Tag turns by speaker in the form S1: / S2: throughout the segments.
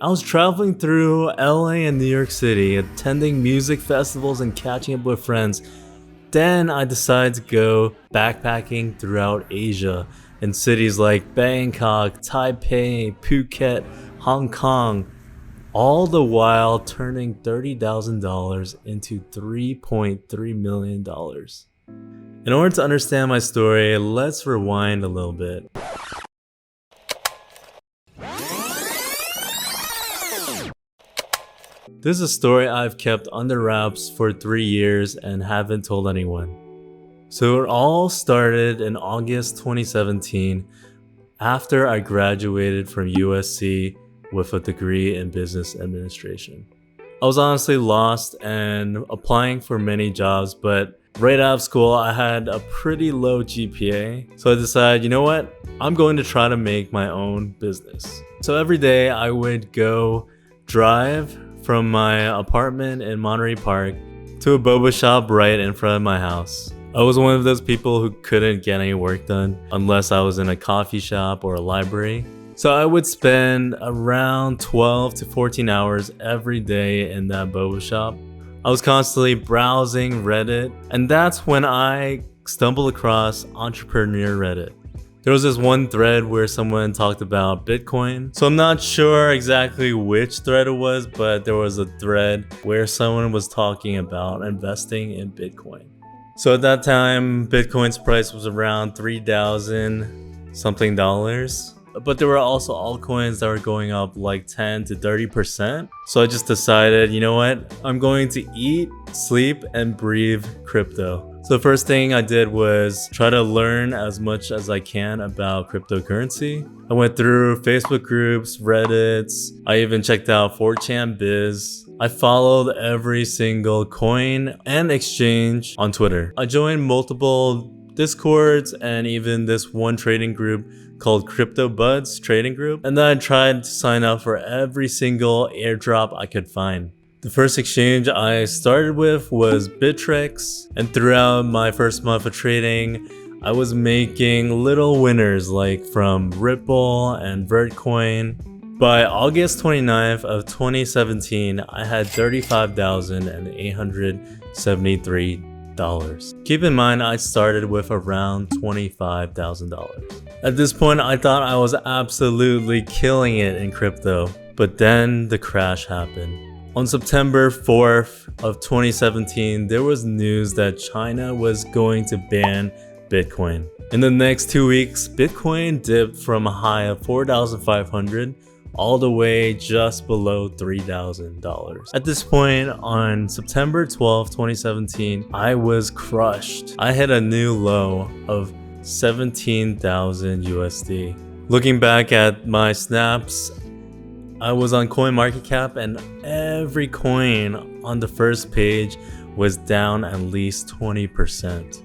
S1: I was traveling through LA and New York City, attending music festivals and catching up with friends. Then I decided to go backpacking throughout Asia in cities like Bangkok, Taipei, Phuket, Hong Kong, all the while turning $30,000 into $3.3 million. In order to understand my story, let's rewind a little bit. This is a story I've kept under wraps for 3 years and haven't told anyone. So it all started in August 2017 after I graduated from USC with a degree in business administration. I was honestly lost and applying for many jobs, but right out of school I had a pretty low GPA. So I decided, you know what? I'm going to try to make my own business. So every day I would go drive from my apartment in Monterey Park to a boba shop right in front of my house. I was one of those people who couldn't get any work done unless I was in a coffee shop or a library. So I would spend around 12 to 14 hours every day in that boba shop. I was constantly browsing Reddit, and that's when I stumbled across Entrepreneur Reddit. There was this one thread where someone talked about Bitcoin. So I'm not sure exactly which thread it was, but there was a thread where someone was talking about investing in Bitcoin. So at that time, Bitcoin's price was around 3,000 something dollars. But there were also altcoins that were going up like 10 to 30%. So I just decided, you know what? I'm going to eat, sleep, and breathe crypto. So the first thing I did was try to learn as much as I can about cryptocurrency. I went through Facebook groups, Reddits. I even checked out 4chan Biz. I followed every single coin and exchange on Twitter. I joined multiple Discords and even this one trading group called Crypto Buds Trading Group. And then I tried to sign up for every single airdrop I could find. The first exchange I started with was Bittrex, and throughout my first month of trading, I was making little winners like from Ripple and Vertcoin. By August 29th of 2017, I had $35,873. Keep in mind, I started with around $25,000. At this point, I thought I was absolutely killing it in crypto, but then the crash happened. On September 4th of 2017, there was news that China was going to ban Bitcoin. In the next 2 weeks, Bitcoin dipped from a high of $4,500 all the way just below $3,000. At this point, on September 12, 2017, I was crushed. I hit a new low of 17,000 USD. Looking back at my snaps, I was on CoinMarketCap and every coin on the first page was down at least 20%.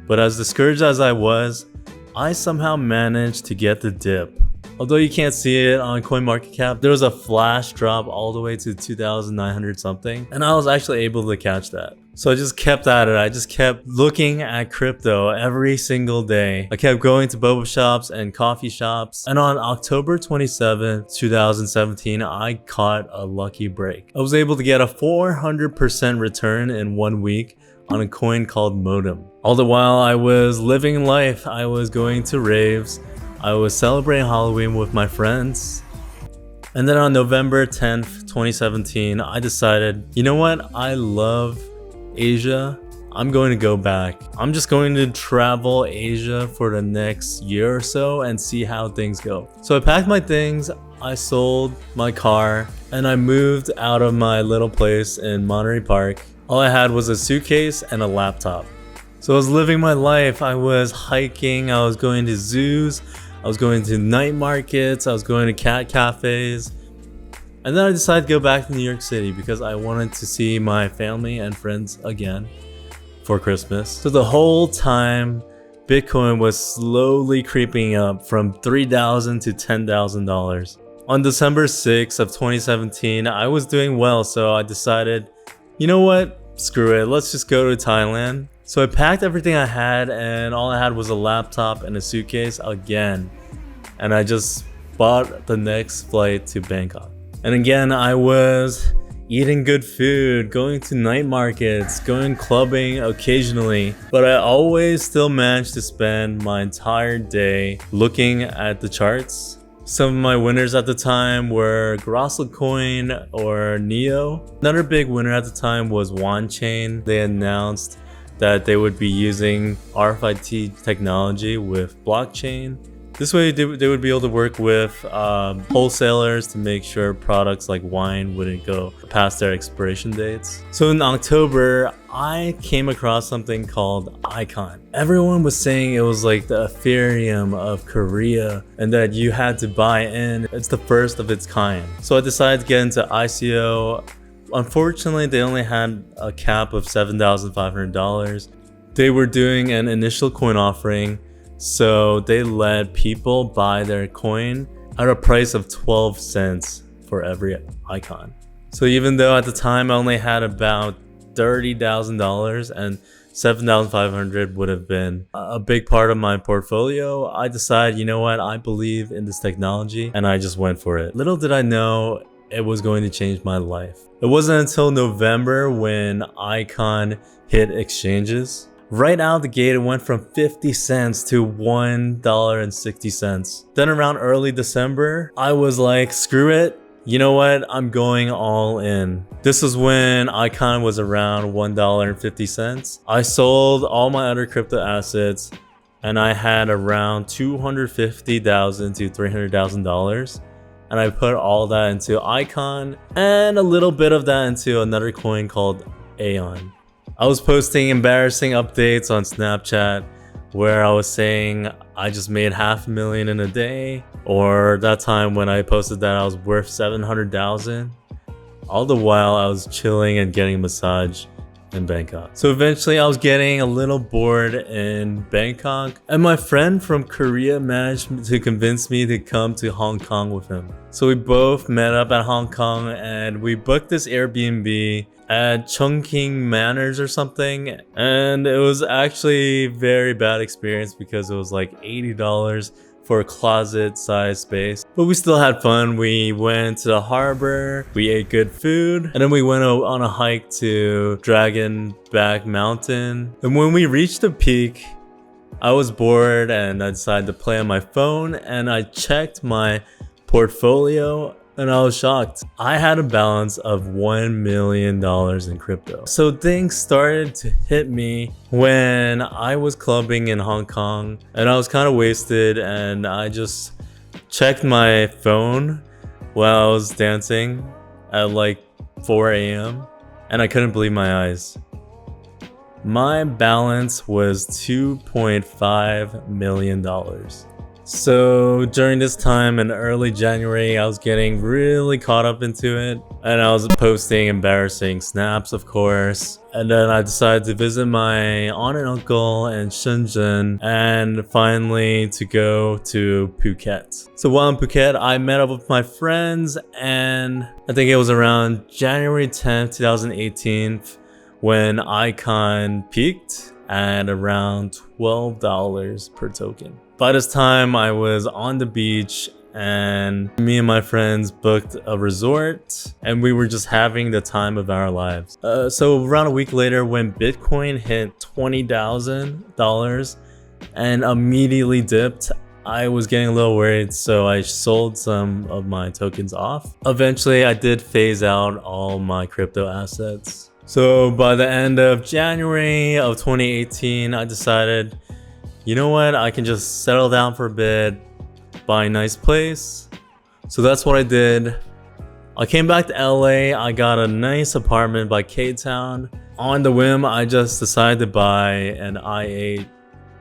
S1: But as discouraged as I was, I somehow managed to get the dip. Although you can't see it on CoinMarketCap, there was a flash drop all the way to 2,900 something, and I was actually able to catch that. So I just kept at it. I just kept looking at crypto every single day. I kept going to boba shops and coffee shops. And on October 27, 2017, I caught a lucky break. I was able to get a 400% return in 1 week on a coin called Modem. All the while I was living life, I was going to raves. I was celebrating Halloween with my friends. And then on November 10th, 2017, I decided, you know what? I love Asia. I'm going to go back. I'm just going to travel Asia for the next year or so and see how things go. So I packed my things, I sold my car, and I moved out of my little place in Monterey Park. All I had was a suitcase and a laptop. So I was living my life. I was hiking, I was going to zoos, I was going to night markets, I was going to cat cafes. And then I decided to go back to New York City because I wanted to see my family and friends again for Christmas. So the whole time, Bitcoin was slowly creeping up from $3,000 to $10,000. On December 6th of 2017, I was doing well, so I decided, you know what? Screw it, let's just go to Thailand. So I packed everything I had, and all I had was a laptop and a suitcase again. And I just bought the next flight to Bangkok. And again, I was eating good food, going to night markets, going clubbing occasionally, but I always still managed to spend my entire day looking at the charts. Some of my winners at the time were ALTCOIN or Neo. Another big winner at the time was Chain. They announced that they would be using RFID technology with blockchain. This way they would be able to work with wholesalers to make sure products like wine wouldn't go past their expiration dates. So in October, I came across something called ALTCOIN. Everyone was saying it was like the Ethereum of Korea and that you had to buy in. It's the first of its kind. So I decided to get into ICO. Unfortunately, they only had a cap of $7,500. They were doing an initial coin offering, so they let people buy their coin at a price of 12 cents for every ALTCOIN. So even though at the time I only had about $30,000 and $7,500 would have been a big part of my portfolio, I decided, you know what, I believe in this technology, and I just went for it. Little did I know it was going to change my life. It wasn't until November when ALTCOIN hit exchanges. Right out the gate, it went from 50 cents to $1.60. Then around early December, I was like, screw it. You know what? I'm going all in. This was when ALTCOIN was around $1.50. I sold all my other crypto assets and I had around $250,000 to $300,000. And I put all that into ALTCOIN and a little bit of that into another coin called AON. I was posting embarrassing updates on Snapchat where I was saying I just made $500,000 in a day, or that time when I posted that I was worth $700,000. All the while I was chilling and getting a massage in Bangkok. So eventually I was getting a little bored in Bangkok, and my friend from Korea managed to convince me to come to Hong Kong with him. So we both met up at Hong Kong and we booked this Airbnb at Chungking Manors or something, and it was actually a very bad experience because it was like $80 for a closet size space, but we still had fun. We went to the harbor, we ate good food, and then we went on a hike to Dragon Back Mountain. And when we reached the peak, I was bored and I decided to play on my phone, and I checked my portfolio and I was shocked. I had a balance of $1 million in crypto. So things started to hit me when I was clubbing in Hong Kong and I was kind of wasted, and I just checked my phone while I was dancing at like 4 a.m. and I couldn't believe my eyes. My balance was $2.5 million. So during this time in early January, I was getting really caught up into it, and I was posting embarrassing snaps, of course. And then I decided to visit my aunt and uncle in Shenzhen, and finally to go to Phuket. So while in Phuket, I met up with my friends, and I think it was around January 10th, 2018 when ALTCOIN peaked at around $12 per token. By this time, I was on the beach and me and my friends booked a resort and we were just having the time of our lives. So around a week later, when Bitcoin hit $20,000 and immediately dipped, I was getting a little worried, so I sold some of my tokens off. Eventually, I did phase out all my crypto assets. So by the end of January of 2018, I decided, you know what, I can just settle down for a bit, buy a nice place. So that's what I did. I came back to LA, I got a nice apartment by K-Town. On the whim, I just decided to buy an i8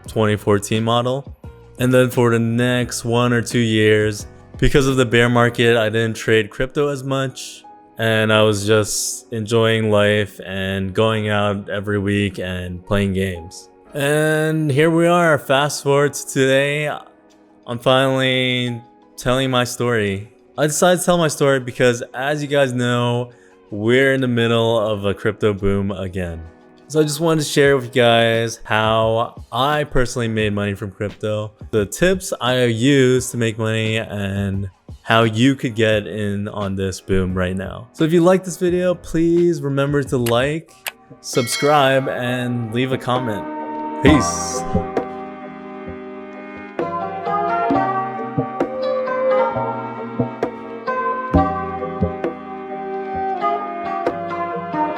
S1: 2014 model. And then for the next 1 or 2 years, because of the bear market, I didn't trade crypto as much. And I was just enjoying life and going out every week and playing games. And here we are, fast forward to today. I'm finally telling my story. I decided to tell my story because, as you guys know, we're in the middle of a crypto boom again. So I just wanted to share with you guys how I personally made money from crypto, the tips I use to make money, and how you could get in on this boom right now. So if you like this video, please remember to like, subscribe, and leave a comment. Peace.